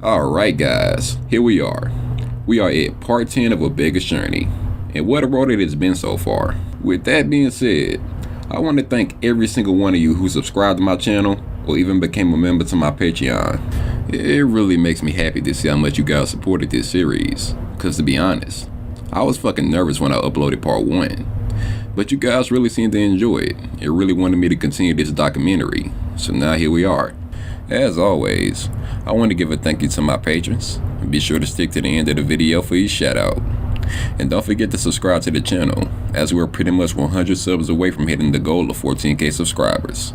Alright guys, here we are. We are at part 10 of a Beggar's journey, and what a road it has been so far. With that being said, I want to thank every single one of you who subscribed to my channel or even became a member to my Patreon. It really makes me happy to see how much you guys supported this series, cause to be honest, I was fucking nervous when I uploaded part 1. But you guys really seemed to enjoy it. It really wanted me to continue this documentary, so now here we are. As always, I want to give a thank you to my patrons. Be sure to stick to the end of the video for each shout out. And don't forget to subscribe to the channel, as we're pretty much 100 subs away from hitting the goal of 14k subscribers.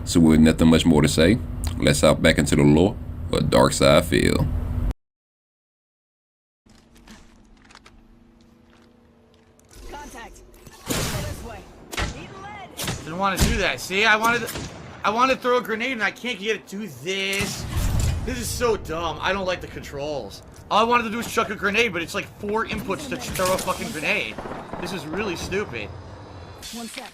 So with nothing much more to say, let's hop back into the lore of DarkSydePhil. Contact. This way. Need lead. Didn't want to do that. See, I wanted to throw a grenade and I can't get it to do this. This is so dumb. I don't like the controls. All I wanted to do was chuck a grenade, but it's like 4 inputs to throw a fucking grenade. This is really stupid. One sec.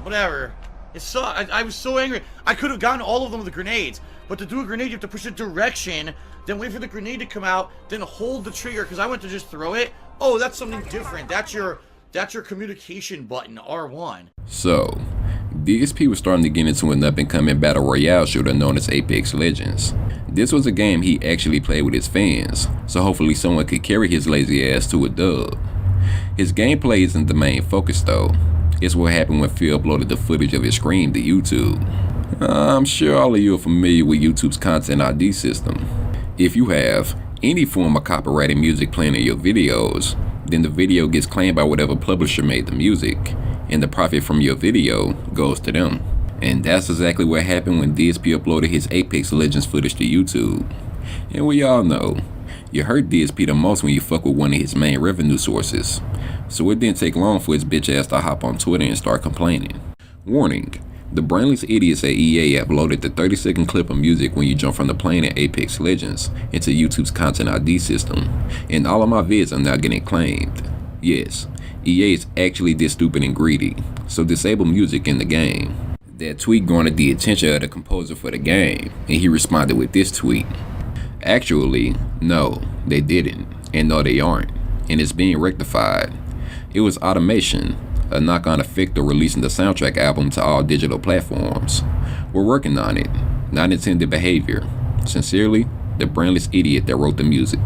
Whatever. It sucked. I was so angry. I could have gotten all of them with the grenades, but to do a grenade, you have to push a direction, then wait for the grenade to come out, then hold the trigger, because I went to just throw it. Oh, that's something different. That's your communication button, R1. So, DSP was starting to get into an up-and-coming battle royale shooter known as Apex Legends. This was a game he actually played with his fans, so hopefully someone could carry his lazy ass to a dub. His gameplay isn't the main focus though. It's what happened when Phil uploaded the footage of his scream to YouTube. I'm sure all of you are familiar with YouTube's content ID system. If you have any form of copyrighted music playing in your videos, then the video gets claimed by whatever publisher made the music, and the profit from your video goes to them. And that's exactly what happened when DSP uploaded his Apex Legends footage to YouTube. And we all know, you hurt DSP the most when you fuck with one of his main revenue sources. So it didn't take long for his bitch ass to hop on Twitter and start complaining. Warning, the brainless idiots at EA have loaded the 30-second clip of music when you jump from the plane in Apex Legends into YouTube's content ID system, and all of my vids are now getting claimed. Yes, EA is actually this stupid and greedy, so disable music in the game. That tweet garnered the attention of the composer for the game, and he responded with this tweet. Actually, no, they didn't, and no they aren't, and it's being rectified. It was automation, a knock-on effect of releasing the soundtrack album to all digital platforms. We're working on it, not intended behavior. Sincerely, the brainless idiot that wrote the music.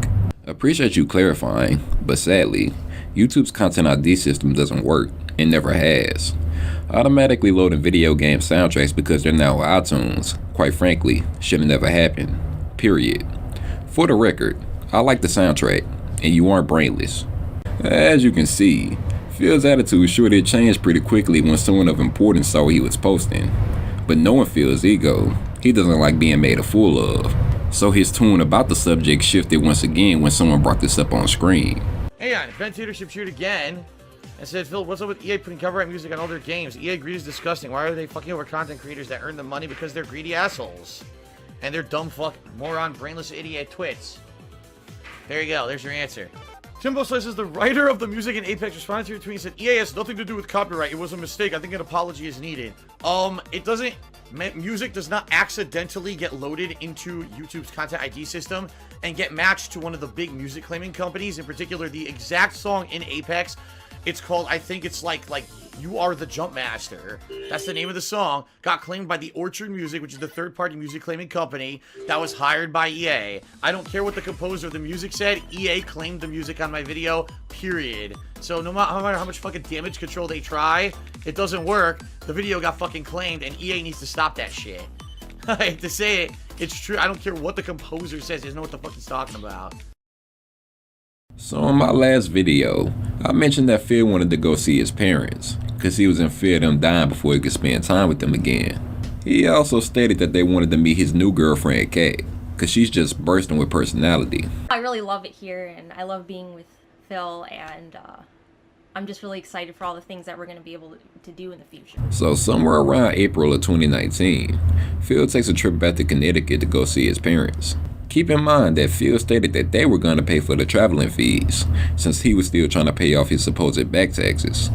Appreciate you clarifying, but sadly, YouTube's content ID system doesn't work, and never has. Automatically loading video game soundtracks because they're now on iTunes, quite frankly, should have never happened. Period. For the record, I like the soundtrack, and you aren't brainless. As you can see, Phil's attitude sure did change pretty quickly when someone of importance saw what he was posting. But knowing Phil's ego, he doesn't like being made a fool of. So his tune about the subject shifted once again when someone brought this up on screen. Hey on, Ben Tatership shoot again. I said, Phil, what's up with EA putting copyright music on all their games? EA greed is disgusting. Why are they fucking over content creators that earn the money? Because they're greedy assholes. And they're dumb fuck, moron, brainless idiot twits. There you go, there's your answer. Timbo says the writer of the music in Apex responded to your tweet and said, EA has nothing to do with copyright. It was a mistake. I think an apology is needed. It doesn't... Music does not accidentally get loaded into YouTube's content ID system and get matched to one of the big music claiming companies. In particular, the exact song in Apex, it's called, I think it's like You Are the Jump Master. That's the name of the song. Got claimed by the Orchard Music, which is the third-party music claiming company that was hired by EA. I don't care what the composer of the music said. EA claimed the music on my video, period. So no matter how much fucking damage control they try, it doesn't work. The video got fucking claimed, and EA needs to stop that shit. I hate to say it. It's true. I don't care what the composer says. He doesn't know what the fuck he's talking about. So in my last video, I mentioned that Phil wanted to go see his parents, cause he was in fear of them dying before he could spend time with them again. He also stated that they wanted to meet his new girlfriend Kay, cause she's just bursting with personality. I really love it here, and I love being with Phil, and I'm just really excited for all the things that we're going to be able to do in the future. So somewhere around April of 2019, Phil takes a trip back to Connecticut to go see his parents. Keep in mind that Phil stated that they were going to pay for the traveling fees, since he was still trying to pay off his supposed back taxes.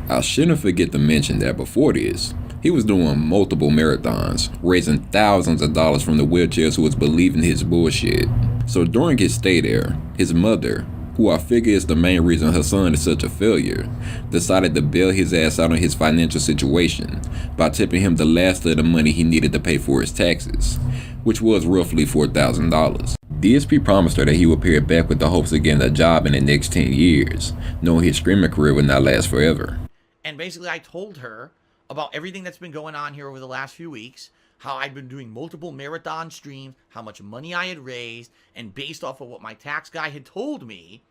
I shouldn't forget to mention that before this, he He was doing multiple marathons, raising thousands of dollars from the wheelchairs who was believing his bullshit. So during his stay there, his mother, who I figure is the main reason her son is such a failure, decided to bail his ass out on his financial situation by tipping him the last of the money he needed to pay for his taxes, which was roughly $4,000. DSP promised her that he would pay her back with the hopes of getting a job in the next 10 years, knowing his streaming career would not last forever. And basically I told her about everything that's been going on here over the last few weeks, how I'd been doing multiple marathon streams, how much money I had raised, and based off of what my tax guy had told me,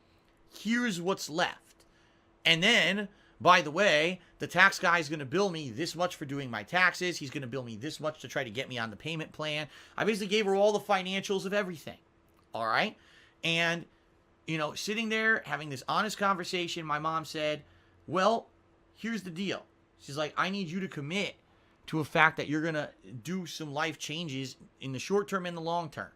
here's what's left. And then, by the way, the tax guy is going to bill me this much for doing my taxes. He's going to bill me this much to try to get me on the payment plan. I basically gave her all the financials of everything. All right? And, you know, sitting there having this honest conversation, my mom said, well, here's the deal. She's like, I need you to commit to a fact that you're going to do some life changes in the short term and the long term.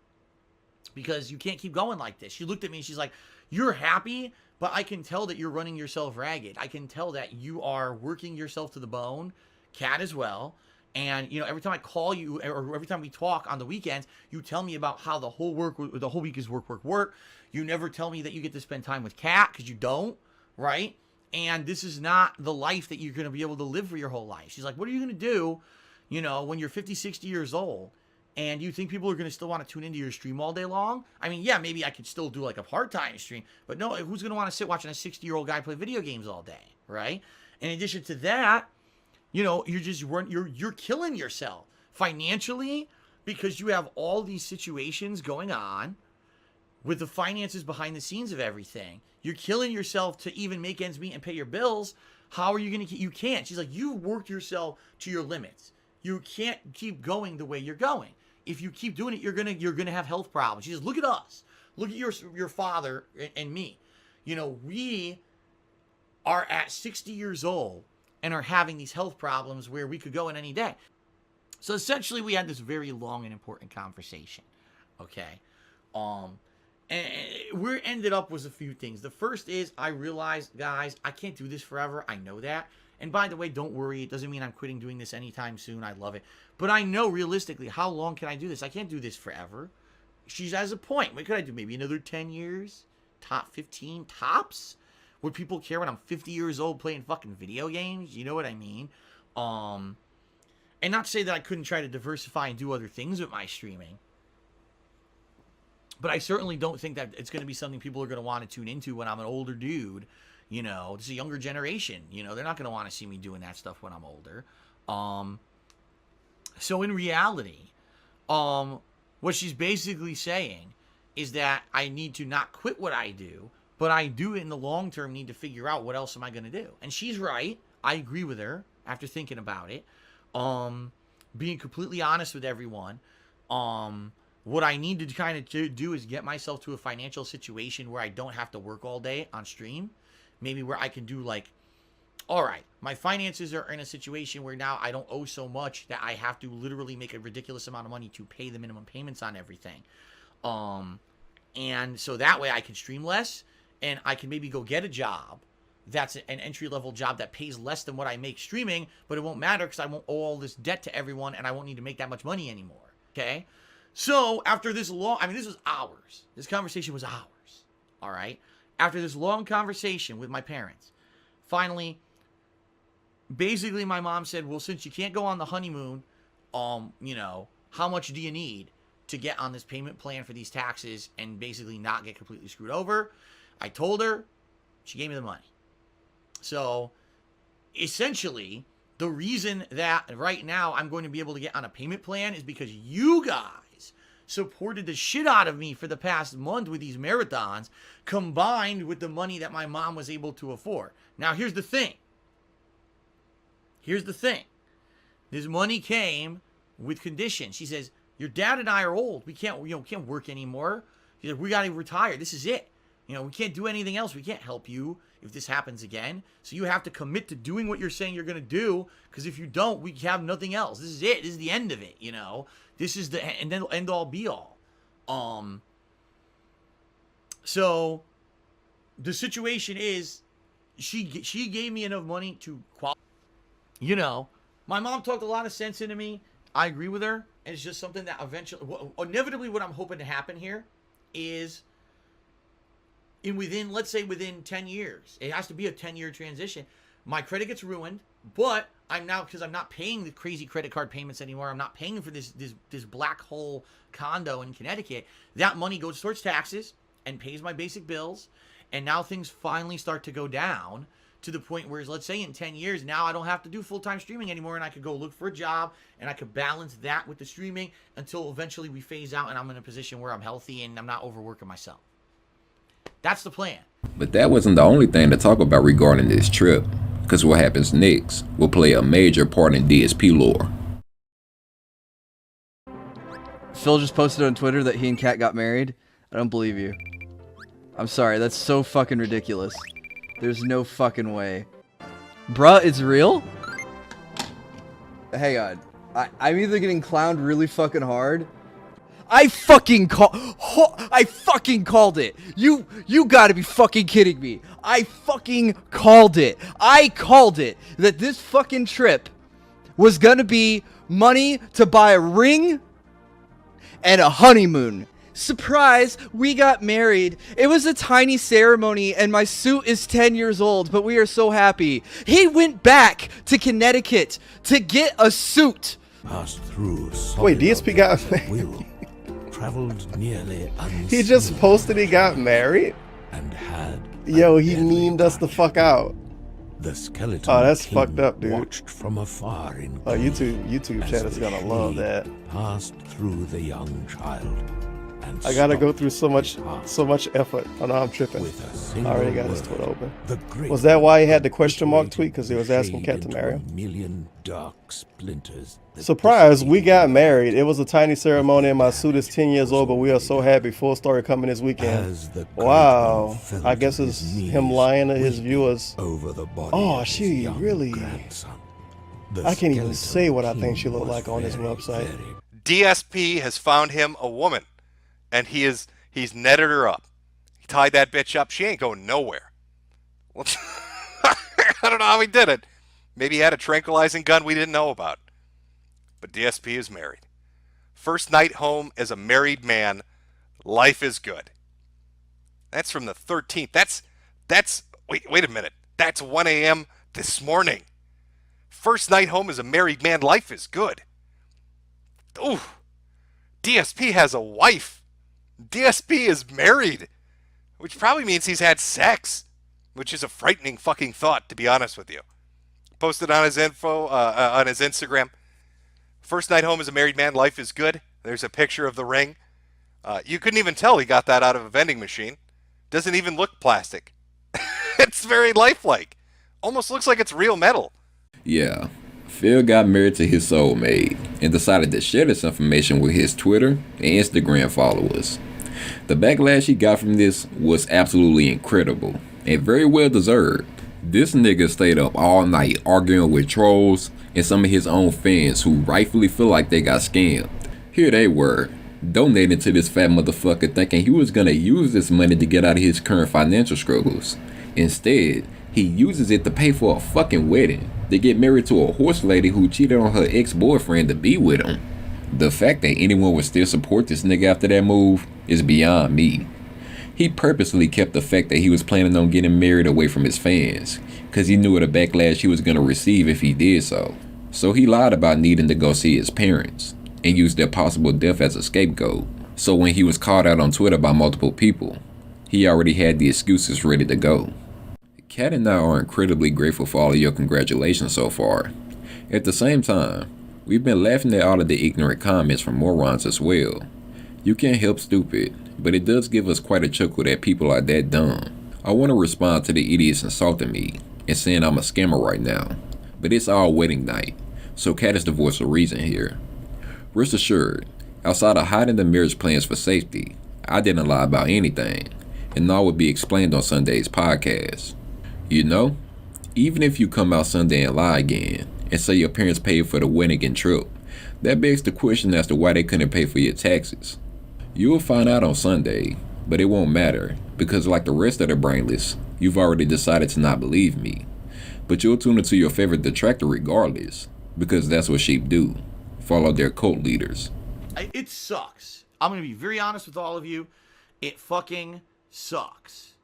Because you can't keep going like this. She looked at me and she's like, you're happy, but I can tell that you're running yourself ragged. I can tell that you are working yourself to the bone, Kat as well. And, you know, every time I call you or every time we talk on the weekends, you tell me about how the whole week is work. You never tell me that you get to spend time with Kat because you don't, right? And this is not the life that you're going to be able to live for your whole life. She's like, what are you going to do, you know, when you're 50, 60 years old? And you think people are going to still want to tune into your stream all day long? I mean, yeah, maybe I could still do like a part-time stream. But no, who's going to want to sit watching a 60-year-old guy play video games all day, right? In addition to that, you know, you're killing yourself financially because you have all these situations going on with the finances behind the scenes of everything. You're killing yourself to even make ends meet and pay your bills. How are you going to you can't. She's like, you've worked yourself to your limits. You can't keep going the way you're going. If you keep doing it, you're gonna have health problems. She says, look at us. Look at your father and me. You know, we are at 60 years old and are having these health problems where we could go in any day. So essentially we had this very long and important conversation. Okay. And where it ended up was a few things. The first is I realized, guys, I can't do this forever. I know that. And by the way, don't worry. It doesn't mean I'm quitting doing this anytime soon. I love it. But I know realistically, how long can I do this? I can't do this forever. She has a point. What could I do? Maybe another 10 years? Top 15 tops? Would people care when I'm 50 years old playing fucking video games? You know what I mean? And not to say that I couldn't try to diversify and do other things with my streaming. But I certainly don't think that it's going to be something people are going to want to tune into when I'm an older dude. You know, this is a younger generation. You know, they're not going to want to see me doing that stuff when I'm older. So in reality, what she's basically saying is that I need to not quit what I do, but I do in the long term need to figure out what else am I going to do. And she's right. I agree with her after thinking about it. Being completely honest with everyone. What I need to kind of do is get myself to a financial situation where I don't have to work all day on stream. Maybe where I can do like, all right, my finances are in a situation where now I don't owe so much that I have to literally make a ridiculous amount of money to pay the minimum payments on everything. And so that way I can stream less and I can maybe go get a job that's an entry-level job that pays less than what I make streaming, but it won't matter because I won't owe all this debt to everyone and I won't need to make that much money anymore. Okay? So after this long, I mean, this was hours. This conversation was hours. All right? After this long conversation with my parents, finally, basically my mom said, well, since you can't go on the honeymoon, you know, how much do you need to get on this payment plan for these taxes and basically not get completely screwed over? I told her, she gave me the money. So essentially, the reason that right now I'm going to be able to get on a payment plan is because you guys supported the shit out of me for the past month with these marathons, combined with the money that my mom was able to afford. Now, here's the thing. Here's the thing. This money came with conditions. She says, your dad and I are old. We can't work anymore. She said, we got to retire. This is it. You know, we can't do anything else. We can't help you if this happens again. So you have to commit to doing what you're saying you're going to do, because if you don't, we have nothing else. This is it. This is the end of it, you know. This is the end all be all. So the situation is she gave me enough money to qualify. You know, My mom talked a lot of sense into me. I agree with her. And it's just something that eventually, inevitably, what I'm hoping to happen here is let's say within 10 years, it has to be a 10-year transition. My credit gets ruined, but because I'm not paying the crazy credit card payments anymore. I'm not paying for this black hole condo in Connecticut. That money goes towards taxes and pays my basic bills. And now things finally start to go down to the point where, let's say in 10 years, now I don't have to do full-time streaming anymore, and I could go look for a job, and I could balance that with the streaming until eventually we phase out and I'm in a position where I'm healthy and I'm not overworking myself. That's the plan. But that wasn't the only thing to talk about regarding this trip, because what happens next will play a major part in DSP lore. Phil just posted on Twitter that he and Kat got married. I don't believe you. I'm sorry, that's so fucking ridiculous. There's no fucking way. Bruh, it's real? Hang on. I'm either getting clowned really fucking hard. I fucking called it. You gotta be fucking kidding me. I fucking called it. I called it that this fucking trip was gonna be money to buy a ring and a honeymoon. Surprise, we got married. It was a tiny ceremony and my suit is 10 years old, but we are so happy. He went back to Connecticut to get a suit. Passed through. Wait, DSP got will, traveled nearly unseen. He just posted he got married? And had Yo, he memed us the fuck out. The skeleton. Oh, that's king fucked up, dude. Watched from afar in Oh, YouTube chat is gonna love that. Passed through the young child. And I gotta go stopped through so much effort. Oh no, I'm tripping. with a I single already got his word. Twitter open. The great Was that why he had the question mark tweet? Because he was asking shade Kat to into marry a him? million dark splinters that Surprise, we got dissipated married. It was a tiny ceremony and my suit is 10 years old, but we are so happy. Full story coming this weekend. as the great Wow. one fell I guess to it's his knees, him lying to his weeping viewers. over the body Oh, of his she young really- grandson. The I can't even skeleton say what I think king she looked was like on this very, website. very DSP has found him a woman, and he's netted her up. He tied that bitch up. She ain't going nowhere. Well, I don't know how he did it. Maybe he had a tranquilizing gun we didn't know about. But DSP is married. First night home as a married man. Life is good. That's from the 13th. That's wait a minute. That's 1 a.m. this morning. First night home as a married man. Life is good. Ooh. DSP has a wife. DSP is married. Which probably means he's had sex. Which is a frightening fucking thought, to be honest with you. Posted on his on his Instagram. First night home as a married man. Life is good. There's a picture of the ring. You couldn't even tell he got that out of a vending machine. Doesn't even look plastic. It's very lifelike. Almost looks like it's real metal. Yeah, Phil got married to his soulmate and decided to share this information with his Twitter and Instagram followers. The backlash he got from this was absolutely incredible and very well deserved. This nigga stayed up all night arguing with trolls and some of his own fans who rightfully feel like they got scammed. Here they were, donating to this fat motherfucker thinking he was gonna use this money to get out of his current financial struggles. Instead, he uses it to pay for a fucking wedding, to get married to a horse lady who cheated on her ex-boyfriend to be with him. The fact that anyone would still support this nigga after that move is beyond me. He purposely kept the fact that he was planning on getting married away from his fans, cause he knew of the backlash he was gonna receive if he did so. So he lied about needing to go see his parents, and used their possible death as a scapegoat. So when he was called out on Twitter by multiple people, he already had the excuses ready to go. Kat and I are incredibly grateful for all of your congratulations so far. At the same time, we've been laughing at all of the ignorant comments from morons as well. You can't help stupid, but it does give us quite a chuckle that people are that dumb. I want to respond to the idiots insulting me and saying I'm a scammer right now, but it's our wedding night, so Kat is the voice of reason here. Rest assured, outside of hiding the marriage plans for safety, I didn't lie about anything, and all would be explained on Sunday's podcast. You know, even if you come out Sunday and lie again, and say your parents paid for the wedding and trip, that begs the question as to why they couldn't pay for your taxes. You'll find out on Sunday, but it won't matter, because like the rest of the brainless, you've already decided to not believe me. But you'll tune into your favorite detractor regardless, Because that's what sheep do. Follow their cult leaders. It sucks. I'm going to be very honest with all of you. It fucking sucks.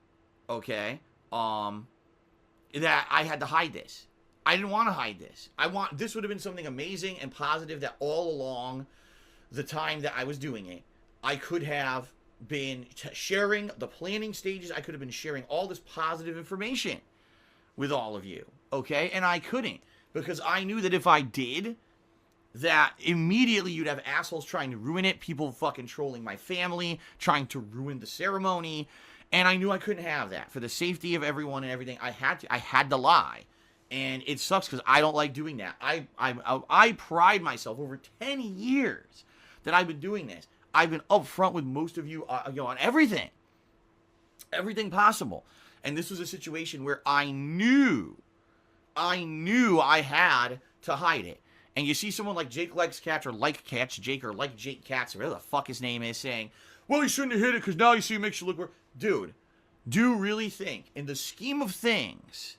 Okay? That I had to hide this. I didn't want to hide this. This would have been something amazing and positive that all along the time that I was doing it, I could have been sharing the planning stages. I could have been sharing all this positive information with all of you. Okay? And I couldn't, because I knew that if I did, that immediately you'd have assholes trying to ruin it, people fucking trolling my family, trying to ruin the ceremony, and I knew I couldn't have that. For the safety of everyone and everything, I had to lie. And it sucks because I don't like doing that. I pride myself over 10 years that I've been doing this. I've been upfront with most of you, on everything possible. And this was a situation where I knew I had to hide it. And you see someone like Jake Likes Cats, or Like Cats, Jake, or Like Jake Cats, or whatever the fuck his name is, saying, well, you shouldn't have hit it because now you see it makes you look worse. Dude, do you really think, in the scheme of things,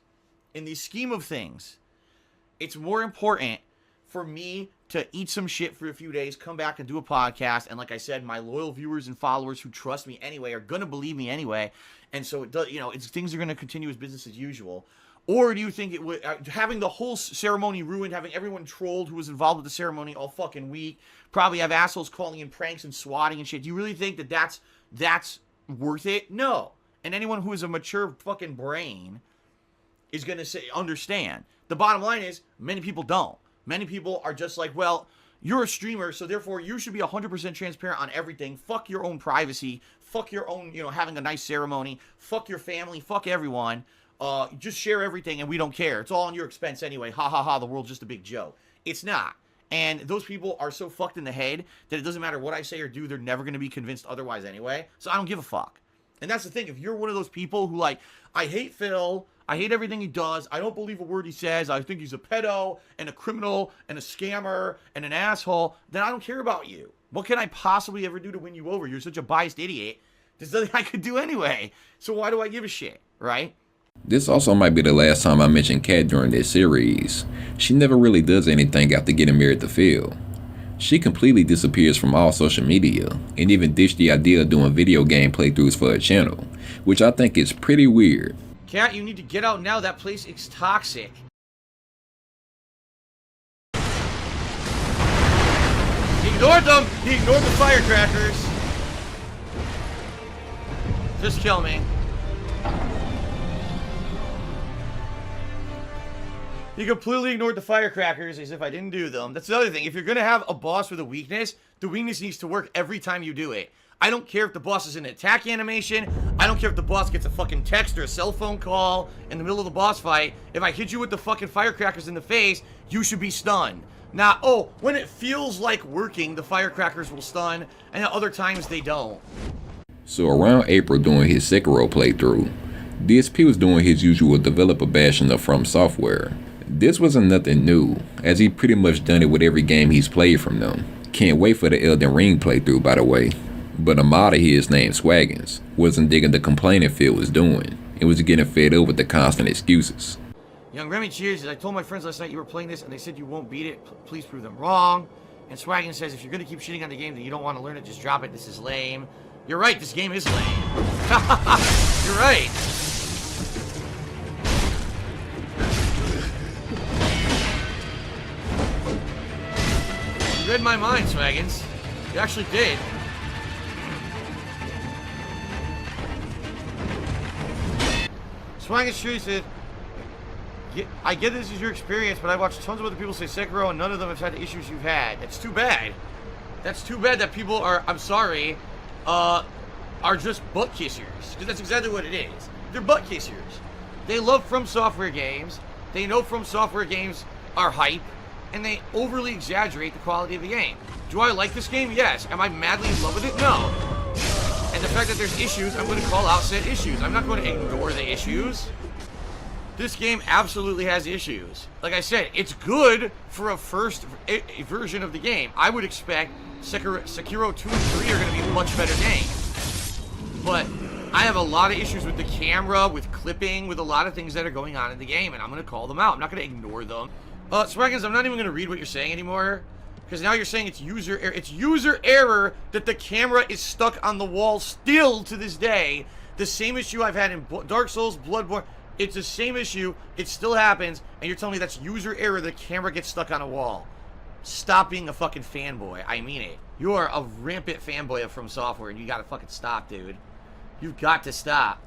it's more important for me to eat some shit for a few days, come back and do a podcast, and like I said, my loyal viewers and followers who trust me anyway are going to believe me anyway, and so it does, things are going to continue as business as usual. Or do you think it would, having the whole ceremony ruined, having everyone trolled who was involved with the ceremony all fucking week, probably have assholes calling in pranks and swatting and shit, do you really think that that's worth it? No. And anyone who has a mature fucking brain is going to understand. The bottom line is, many people don't. Many people are just like, well, you're a streamer, so therefore you should be 100% transparent on everything. Fuck your own privacy. Fuck your own, having a nice ceremony. Fuck your family. Fuck everyone. Just share everything and we don't care. It's all on your expense anyway. Ha ha ha, the world's just a big joke. It's not. And those people are so fucked in the head that it doesn't matter what I say or do, they're never going to be convinced otherwise anyway. So I don't give a fuck. And that's the thing. If you're one of those people who I hate Phil, I hate everything he does, I don't believe a word he says, I think he's a pedo and a criminal and a scammer and an asshole, then I don't care about you. What can I possibly ever do to win you over? You're such a biased idiot. There's nothing I could do anyway. So why do I give a shit, right? This also might be the last time I mention Kat during this series. She never really does anything after getting married to Phil. She completely disappears from all social media, and even ditched the idea of doing video game playthroughs for her channel, which I think is pretty weird. Kat, you need to get out now, that place is toxic. He ignored them! He ignored the firecrackers! Just kill me. He completely ignored the firecrackers as if I didn't do them. That's the other thing. If you're going to have a boss with a weakness, the weakness needs to work every time you do it. I don't care if the boss is in an attack animation. I don't care if the boss gets a fucking text or a cell phone call in the middle of the boss fight. If I hit you with the fucking firecrackers in the face, you should be stunned. Now, when it feels like working, the firecrackers will stun, and at other times they don't. So around April during his Sekiro playthrough, DSP was doing his usual developer bashing of From Software. This wasn't nothing new, as he pretty much done it with every game he's played from them. Can't wait for the Elden Ring playthrough, by the way. But a mod of his named Swaggins wasn't digging the complaining Phil was doing, and was getting fed up with the constant excuses. Young Remy cheers. I told my friends last night you were playing this, and they said you won't beat it. Please prove them wrong. And Swaggins says, if you're going to keep shitting on the game that you don't want to learn it, just drop it. This is lame. You're right, this game is lame. You're right. You read my mind, Swaggins. You actually did. Swaggins sure said, I get this is your experience, but I watched tons of other people say Sekiro and none of them have had the issues you've had. It's too bad. That's too bad that people are, I'm sorry, are just butt kissers. Because that's exactly what it is. They're butt kissers. They love From Software games. They know From Software games are hype. And they overly exaggerate the quality of the game. Do I like this game? Yes. Am I madly in love with it? No. And the fact that there's issues, I'm going to call out said issues. I'm not going to ignore the issues. This game absolutely has issues. Like I said, it's good for a first version of the game. I would expect Sekiro 2 and 3 are going to be much better games. But I have a lot of issues with the camera, with clipping, with a lot of things that are going on in the game, and I'm going to call them out. I'm not going to ignore them. Swaggins, I'm not even gonna read what you're saying anymore. Because now you're saying it's user error. It's user error that the camera is stuck on the wall still to this day. The same issue I've had in Dark Souls, Bloodborne. It's the same issue. It still happens. And you're telling me that's user error, the camera gets stuck on a wall. Stop being a fucking fanboy. I mean it. You are a rampant fanboy of From Software, and you gotta fucking stop, dude. You've got to stop.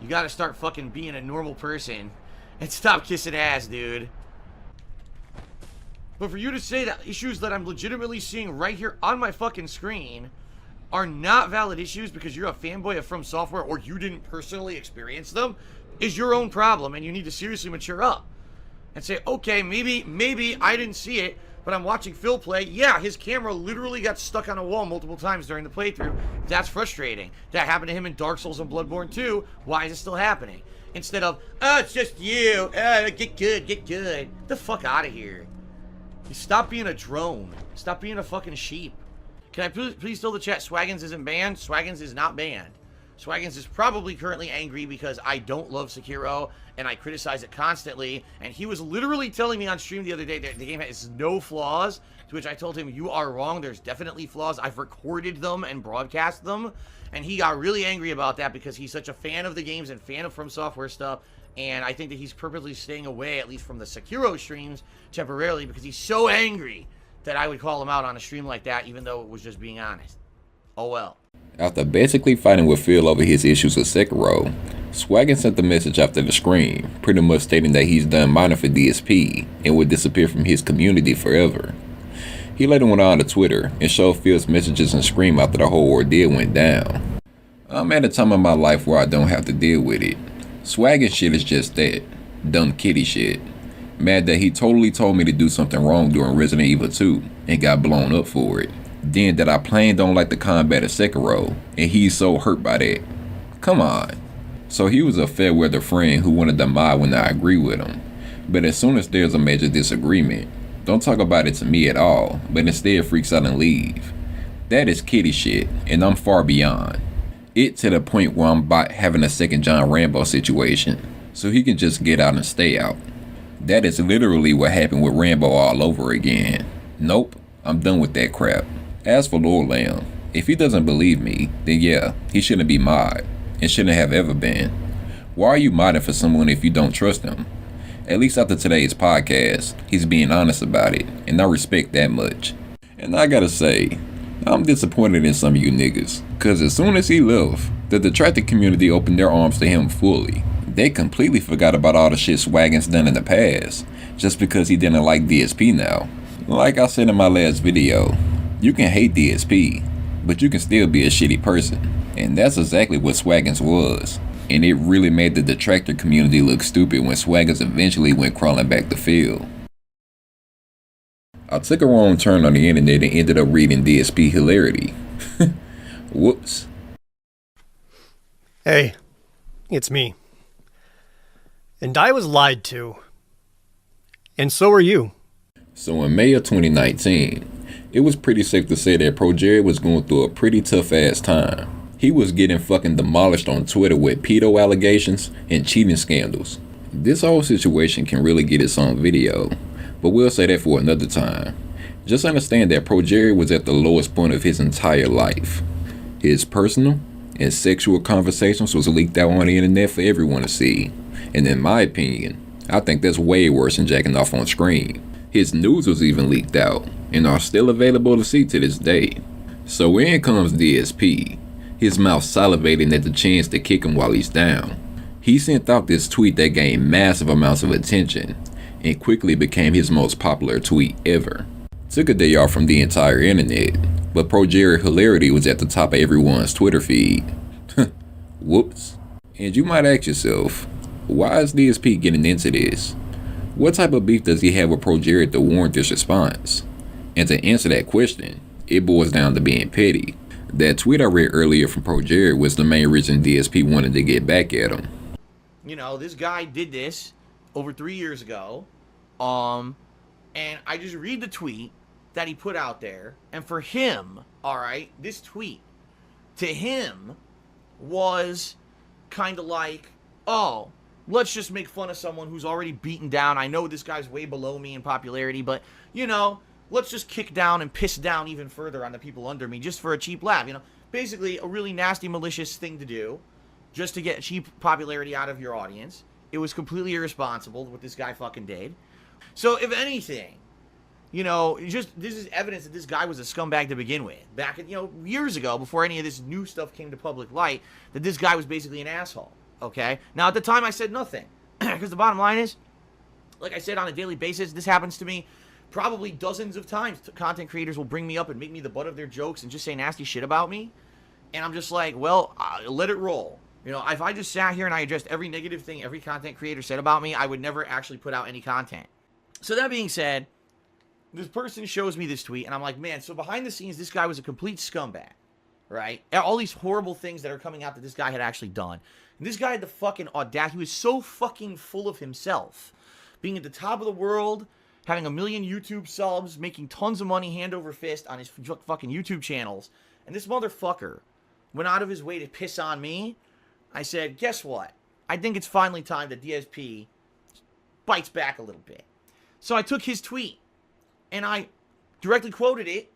You gotta start fucking being a normal person and stop kissing ass, dude. But for you to say that issues that I'm legitimately seeing right here on my fucking screen are not valid issues because you're a fanboy of From Software or you didn't personally experience them is your own problem, and you need to seriously mature up and say, okay, maybe I didn't see it, but I'm watching Phil play. Yeah, his camera literally got stuck on a wall multiple times during the playthrough. That's frustrating. That happened to him in Dark Souls and Bloodborne 2. Why is it still happening? Instead of, oh, it's just you. Get good, get good. Get the fuck out of here. You stop being a drone. Stop being a fucking sheep. Can I please tell the chat Swaggins isn't banned? Swaggins is not banned. Swaggins is probably currently angry because I don't love Sekiro and I criticize it constantly. And he was literally telling me on stream the other day that the game has no flaws, to which I told him, you are wrong. There's definitely flaws. I've recorded them and broadcast them. And he got really angry about that because he's such a fan of the games and fan of From Software stuff. And I think that he's purposely staying away, at least from the Sekiro streams, temporarily, because he's so angry that I would call him out on a stream like that, even though it was just being honest. Oh well. After basically fighting with Phil over his issues with Sekiro, Swaggin sent a message after the stream, pretty much stating that he's done mining for DSP and would disappear from his community forever. He later went on to Twitter and showed Phil's messages and scream after the whole ordeal went down. I'm at a time in my life where I don't have to deal with it. Swaggin shit is just that. Dumb kitty shit. Mad that he totally told me to do something wrong during Resident Evil 2 and got blown up for it. Then that I plain don't like the combat of Sekiro and he's so hurt by that. Come on. So he was a fair weather friend who wanted to mod when I agree with him. But as soon as there's a major disagreement, don't talk about it to me at all, but instead freaks out and leave. That is kitty shit, and I'm far beyond. It to the point where I'm about having a second John Rambo situation, so he can just get out and stay out. That is literally what happened with Rambo all over again. Nope, I'm done with that crap. As for Lord Lamb, if he doesn't believe me, then yeah, he shouldn't be mod, and shouldn't have ever been. Why are you modding for someone if you don't trust him? At least after today's podcast, he's being honest about it, and I respect that much. And I gotta say, I'm disappointed in some of you niggas, cause as soon as he left, the detractor community opened their arms to him fully. They completely forgot about all the shit Swaggin's done in the past, just because he didn't like DSP now. Like I said in my last video, you can hate DSP, but you can still be a shitty person. And that's exactly what Swaggins was. And it really made the detractor community look stupid when Swaggins eventually went crawling back to Phil. I took a wrong turn on the internet and ended up reading DSP hilarity. Whoops. Hey, it's me. And I was lied to. And so are you. So in May of 2019, it was pretty safe to say that Pro Jerry was going through a pretty tough ass time. He was getting fucking demolished on Twitter with pedo allegations and cheating scandals. This whole situation can really get its own video, but we'll say that for another time. Just understand that Pro Jerry was at the lowest point of his entire life. His personal and sexual conversations was leaked out on the internet for everyone to see. And in my opinion, I think that's way worse than jacking off on screen. His nudes was even leaked out and are still available to see to this day. So in comes DSP, his mouth salivating at the chance to kick him while he's down. He sent out this tweet that gained massive amounts of attention and quickly became his most popular tweet ever. Took a day off from the entire internet, but Pro Jerry hilarity was at the top of everyone's Twitter feed. Whoops. And you might ask yourself, why is DSP getting into this? What type of beef does he have with Pro Jerry to warrant this response? And to answer that question, it boils down to being petty. That tweet I read earlier from Pro Jerry was the main reason DSP wanted to get back at him. You know, this guy did this over 3 years ago. And I just read the tweet that he put out there. And for him, alright, this tweet to him was kind of like, oh, let's just make fun of someone who's already beaten down. I know this guy's way below me in popularity, but, you know, let's just kick down and piss down even further on the people under me just for a cheap laugh, you know. Basically, a really nasty, malicious thing to do just to get cheap popularity out of your audience. It was completely irresponsible what this guy fucking did. So, if anything, you know, just this is evidence that this guy was a scumbag to begin with. Back, you know, years ago, before any of this new stuff came to public light, that this guy was basically an asshole. Okay? Now, at the time, I said nothing. Because the bottom line is, like I said, on a daily basis, this happens to me probably dozens of times. Content creators will bring me up and make me the butt of their jokes and just say nasty shit about me. And I'm just like, well, let it roll. You know, if I just sat here and I addressed every negative thing every content creator said about me, I would never actually put out any content. So that being said, this person shows me this tweet, and I'm like, man, so behind the scenes, this guy was a complete scumbag, right? All these horrible things that are coming out that this guy had actually done. And this guy had the fucking audacity. He was so fucking full of himself. Being at the top of the world, having 1 million YouTube subs, making tons of money hand over fist on his fucking YouTube channels. And this motherfucker went out of his way to piss on me. I said, guess what? I think it's finally time that DSP bites back a little bit. So I took his tweet, and I directly quoted it,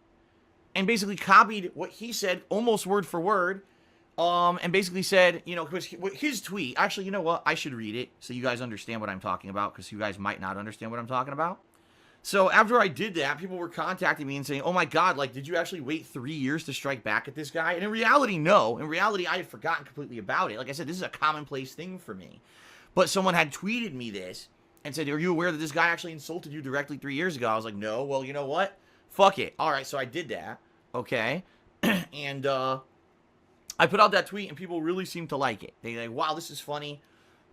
and basically copied what he said, almost word for word, and basically said, you know, his tweet, actually, you know what, I should read it, so you guys understand what I'm talking about, because you guys might not understand what I'm talking about. So after I did that, people were contacting me and saying, oh my god, like, did you actually wait 3 years to strike back at this guy? And in reality, no. In reality, I had forgotten completely about it. Like I said, this is a commonplace thing for me. But someone had tweeted me this and said, are you aware that this guy actually insulted you directly 3 years ago? I was like, no. Well, you know what? Fuck it. All right, so I did that. Okay. And I put out that tweet, and people really seemed to like it. They're like, wow, this is funny.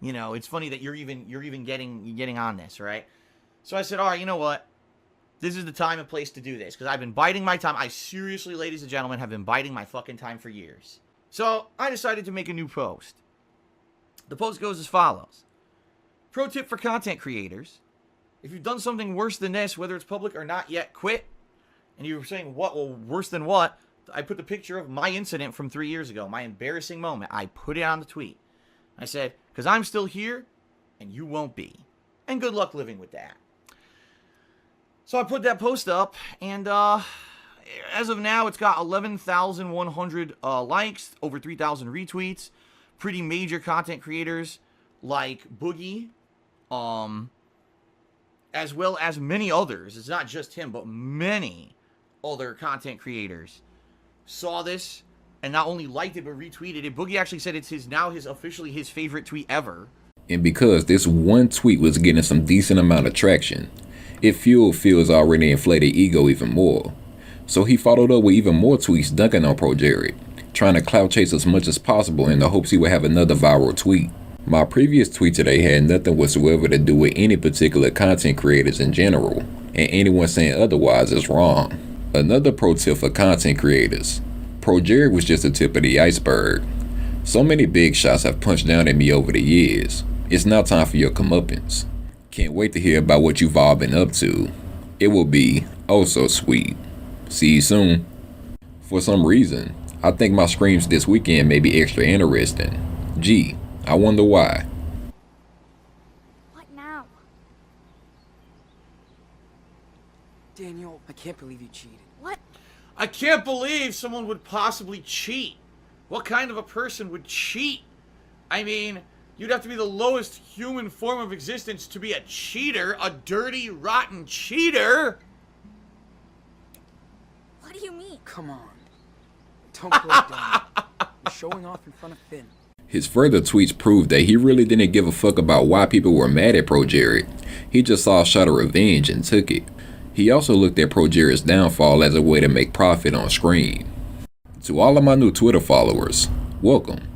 You know, it's funny that you're even getting on this, right? So I said, all right, you know what? This is the time and place to do this. Because I've been biding my time. I seriously, ladies and gentlemen, have been biding my fucking time for years. So I decided to make a new post. The post goes as follows. Pro tip for content creators. If you've done something worse than this, whether it's public or not yet, quit. And you were saying, what? Well, worse than what? I put the picture of my incident from 3 years ago. My embarrassing moment. I put it on the tweet. I said, because I'm still here, and you won't be. And good luck living with that. So I put that post up, and as of now, it's got 11,100 likes, over 3,000 retweets. Pretty major content creators like Boogie, as well as many others. It's not just him, but many other content creators saw this and not only liked it, but retweeted it. Boogie actually said it's officially his favorite tweet ever. And because this one tweet was getting some decent amount of traction, it fueled Phil's already inflated ego even more. So he followed up with even more tweets dunking on Pro Jared, trying to clout chase as much as possible in the hopes he would have another viral tweet. My previous tweet today had nothing whatsoever to do with any particular content creators in general, and anyone saying otherwise is wrong. Another pro tip for content creators. Pro Jared was just the tip of the iceberg. So many big shots have punched down at me over the years. It's now time for your comeuppance. Can't wait to hear about what you've all been up to. It will be oh so sweet. See you soon. For some reason, I think my screams this weekend may be extra interesting. Gee, I wonder why. What now? Daniel, I can't believe you cheated. What? I can't believe someone would possibly cheat. What kind of a person would cheat? I mean, you'd have to be the lowest human form of existence to be a cheater, a dirty, rotten cheater. What do you mean? Come on. Don't break down. You're showing off in front of Finn. His further tweets proved that he really didn't give a fuck about why people were mad at Pro Jared. He just saw a shot of revenge and took it. He also looked at Pro Jared's downfall as a way to make profit on screen. To all of my new Twitter followers, welcome.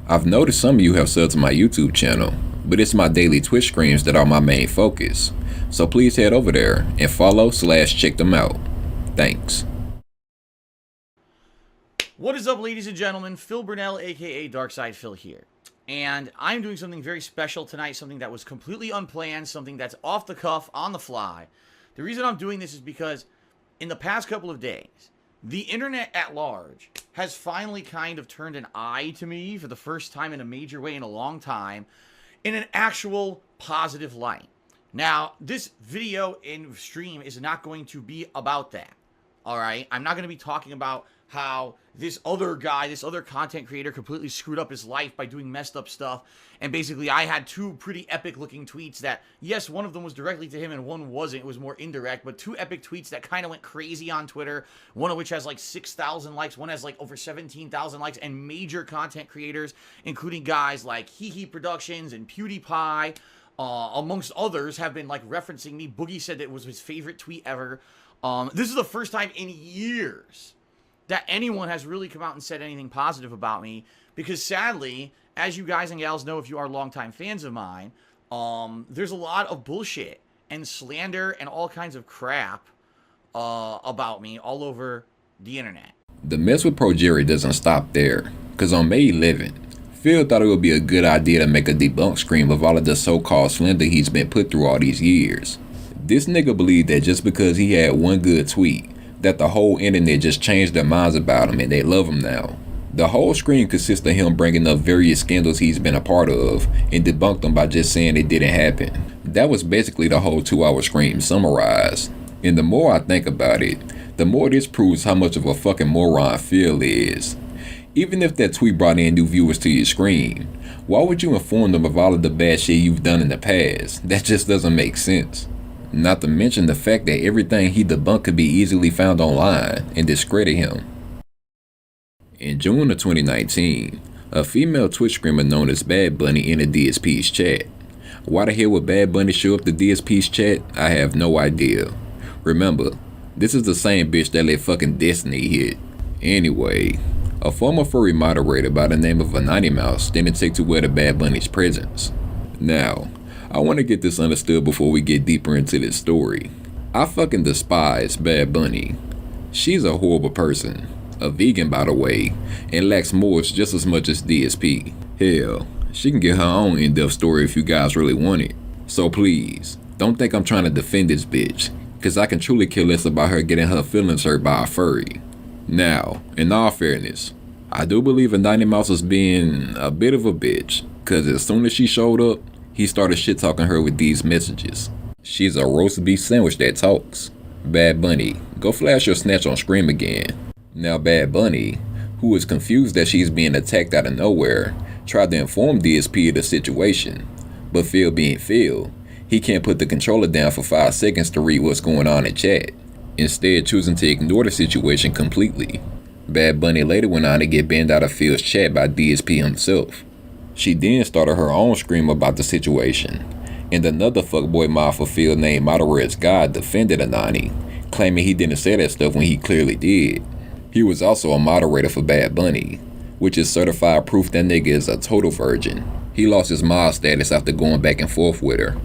I've noticed some of you have subbed to my YouTube channel, but it's my daily Twitch streams that are my main focus. So please head over there and follow/check them out. Thanks. What is up, ladies and gentlemen? Phil Burnell, aka DarkSydePhil here. And I'm doing something very special tonight, something that was completely unplanned, something that's off the cuff, on the fly. The reason I'm doing this is because in the past couple of days, the internet at large has finally kind of turned an eye to me for the first time in a major way in a long time. in an actual positive light. Now, this video and stream is not going to be about that. All right? I'm not going to be talking about how this other guy, this other content creator completely screwed up his life by doing messed up stuff. And basically, I had two pretty epic looking tweets that, yes, one of them was directly to him and one wasn't. It was more indirect, but two epic tweets that kind of went crazy on Twitter. One of which has like 6,000 likes. One has like over 17,000 likes. And major content creators, including guys like Hee Productions and PewDiePie, amongst others, have been like referencing me. Boogie said that it was his favorite tweet ever. This is the first time in years that anyone has really come out and said anything positive about me, because sadly, as you guys and gals know if you are longtime fans of mine, there's a lot of bullshit and slander and all kinds of crap about me all over the internet. The mess with Pro Jerry doesn't stop there, because on May 11th, Phil thought it would be a good idea to make a debunk scream of all of the so-called slander he's been put through all these years. This nigga believed that just because he had one good tweet, that the whole internet just changed their minds about him and they love him now. The whole screen consists of him bringing up various scandals he's been a part of and debunked them by just saying it didn't happen. That was basically the whole 2-hour scream summarized. And the more I think about it, the more this proves how much of a fucking moron Phil is. Even if that tweet brought in new viewers to your screen, why would you inform them of all of the bad shit you've done in the past? That just doesn't make sense. Not to mention the fact that everything he debunked could be easily found online and discredit him. In June of 2019, a female Twitch streamer known as BadBunny entered DSP's chat. Why the hell would BadBunny show up to DSP's chat? I have no idea. Remember, this is the same bitch that let fucking Destiny hit. Anyway, a former furry moderator by the name of Anonymouse didn't take to well to BadBunny's presence. Now, I want to get this understood before we get deeper into this story. I fucking despise BadBunny. She's a horrible person, a vegan by the way, and lacks morals just as much as DSP. Hell, she can get her own in-depth story if you guys really want it. So please, don't think I'm trying to defend this bitch, cause I can truly care less about her getting her feelings hurt by a furry. Now, in all fairness, I do believe Anonymouse is being a bit of a bitch, cause as soon as she showed up, he started shit-talking her with these messages. She's a roast beef sandwich that talks. BadBunny, go flash your snatch on screen again. Now BadBunny, who is confused that she's being attacked out of nowhere, tried to inform DSP of the situation. But Phil being Phil, he can't put the controller down for 5 seconds to read what's going on in chat, instead choosing to ignore the situation completely. BadBunny later went on to get banned out of Phil's chat by DSP himself. She then started her own scream about the situation, and another fuckboy mod for Phil named Moderate's God defended Anani, claiming he didn't say that stuff when he clearly did. He was also a moderator for BadBunny, which is certified proof that nigga is a total virgin. He lost his mod status after going back and forth with her.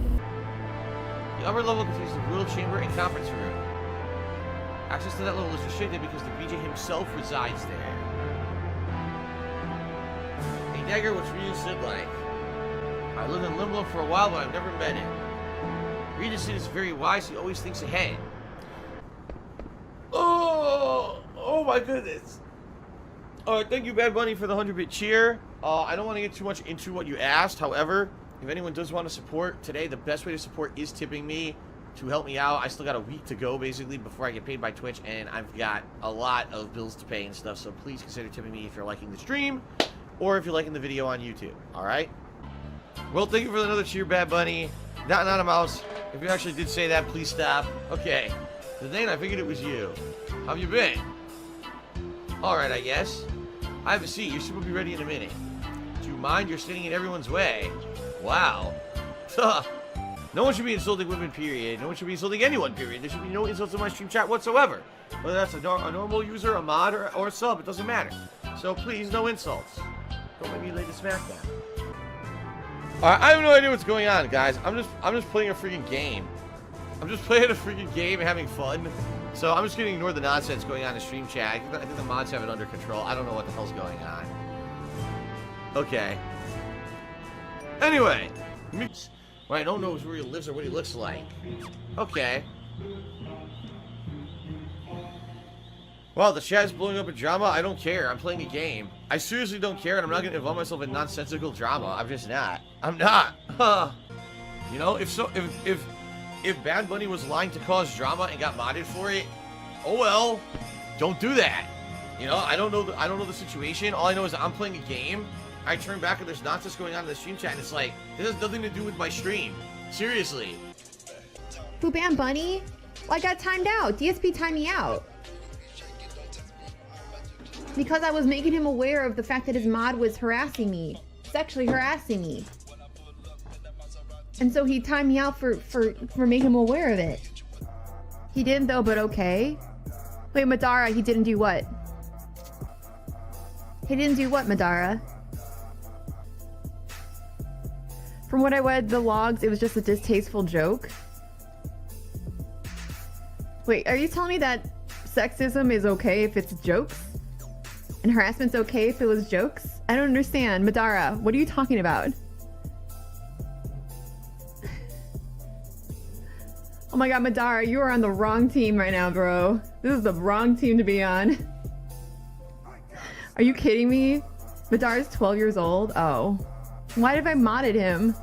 The upper level contains the grill chamber and conference room. Access to that level is restricted because the BJ himself resides there. Beggar, what's Regis Sid like? I lived in Limbo for a while, but I've never met him. Regis Sid is very wise, he always thinks ahead. Oh my goodness. Alright, thank you BadBunny for the 100-bit cheer. I don't want to get too much into what you asked, however, if anyone does want to support today, the best way to support is tipping me to help me out. I still got a week to go, basically, before I get paid by Twitch, and I've got a lot of bills to pay and stuff, so please consider tipping me if you're liking the stream, or if you're liking the video on YouTube, alright? Well, thank you for another cheer, BadBunny. Not a mouse. If you actually did say that, please stop. Okay. Dane, I figured it was you. How have you been? Alright, I guess. I have a seat. Your soup will be ready in a minute. Do you mind? You're standing in everyone's way. Wow. No one should be insulting women, period. No one should be insulting anyone, period. There should be no insults in my stream chat whatsoever. Whether that's a normal user, a mod, or a sub, it doesn't matter. So please, no insults. Don't make me lay the smack down. Alright, I have no idea what's going on, guys. I'm just playing a freaking game. I'm just playing a freaking game and having fun. So I'm just gonna ignore the nonsense going on in stream chat. I think the mods have it under control. I don't know what the hell's going on. Okay. Anyway. Well, I don't know where he lives or what he looks like. Okay. Wow, the chat is blowing up in drama. I don't care. I'm playing a game. I seriously don't care, and I'm not gonna involve myself in nonsensical drama. I'm just not. I'm not. You know, if BadBunny was lying to cause drama and got modded for it, oh well. Don't do that. You know, I don't know the situation. All I know is I'm playing a game. I turn back and there's nonsense going on in the stream chat, and it's like, this has nothing to do with my stream. Seriously. Who banned Bunny? Well, I got timed out. DSP timed me out. Because I was making him aware of the fact that his mod was harassing me. Sexually harassing me. And so he timed me out for making him aware of it. He didn't though, but okay. Wait, Madara, he didn't do what? He didn't do what, Madara? From what I read the logs, it was just a distasteful joke. Wait, are you telling me that sexism is okay if it's jokes? And harassment's okay if it was jokes? I don't understand. Madara, what are you talking about? Oh my god, Madara, you are on the wrong team right now, bro. This is the wrong team to be on. Are you kidding me? Madara's 12 years old? Oh. Why have I modded him?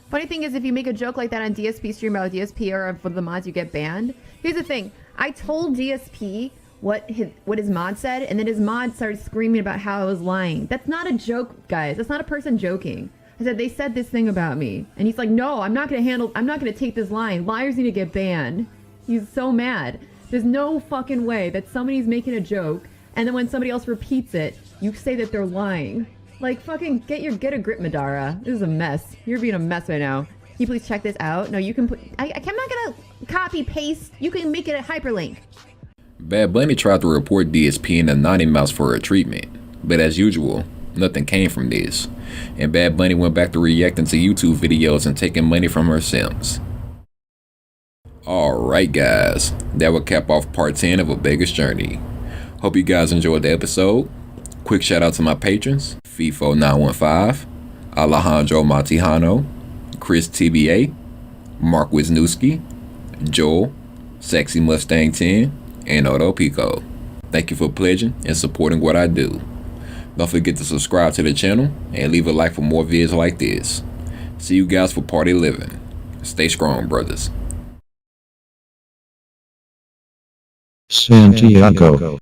Funny thing is, if you make a joke like that on DSP stream about DSP or for the mods, you get banned. Here's the thing. I told DSP what his mod said, and then his mod started screaming about how I was lying. That's not a joke, guys. That's not a person joking. I said, they said this thing about me. And he's like, no, I'm not gonna take this line. Liars need to get banned. He's so mad. There's no fucking way that somebody's making a joke, and then when somebody else repeats it, you say that they're lying. Like, fucking get a grip, Madara. This is a mess. You're being a mess right now. Can you please check this out? No, you can put, I'm not gonna copy paste. You can make it a hyperlink. BadBunny tried to report DSP and Anonymous for her treatment, but as usual, nothing came from this, and BadBunny went back to reacting to YouTube videos and taking money from her simps. Alright guys, that will cap off part 10 of A Beggar's Journey. Hope you guys enjoyed the episode. Quick shout out to my patrons, FIFO915, Alejandro Montijano, Chris TBA, Mark Wisniewski, Joel, Sexy Mustang 10, and Odo Pico. Thank you for pledging and supporting what I do. Don't forget to subscribe to the channel and leave a like for more videos like this. See you guys for part 11. Stay strong, brothers. Santiago.